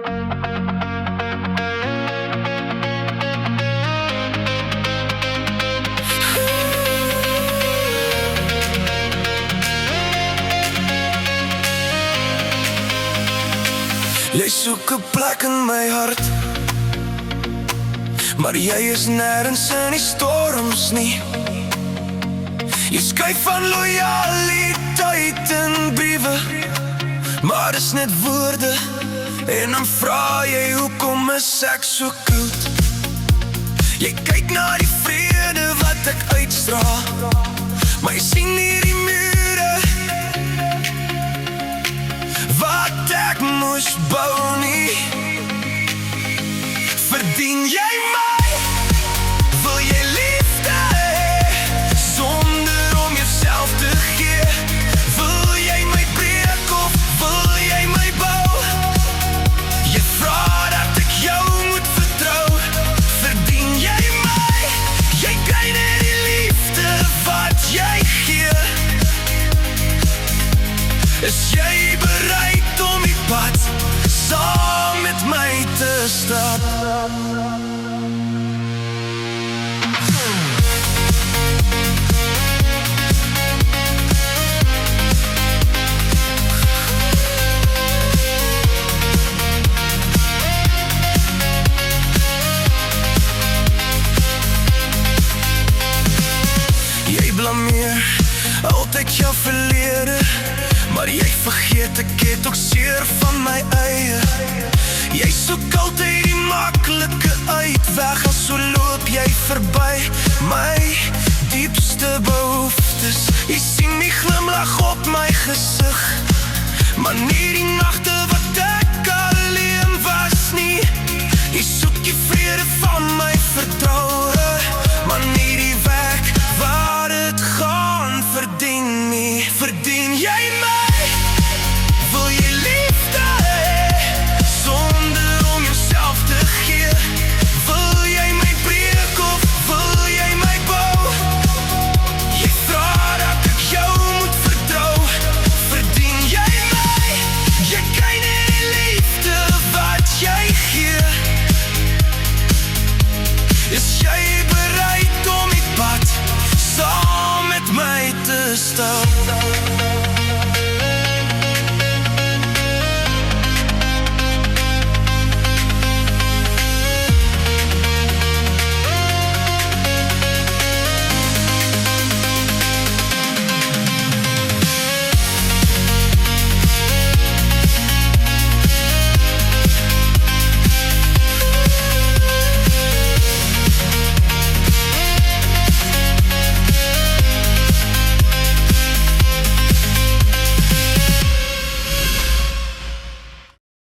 Jy soek 'n plek in my hart, maar jy is nêrens in die storms nie. Jy skryf van lojaliteit in briewe, maar dis net woorde. En dan vra jy, hoekom is ek so koud? Jy kyk na die vrede wat ek uitstraal, maar jy sien nie die mure wat ek moes bou nie. Verdien jy my? Wil jy liefde hê, sonder om jouself te gee? Wil jy my breek of wil jy my bou? Jy vra dat ek jou moet vertrou. Verdien jy my? Jy kry net die liefde wat jy gee. Is jy bereid om die pad saam met my te stap? Jy blameer altyd jou verlede, maar jy vergeet ek het ook seer van my eie. Jy soek altyd die maklike uitweg, en so loop jy verby my diepste behoeftes. Jy sien die glimlach op my gesig, maar nie die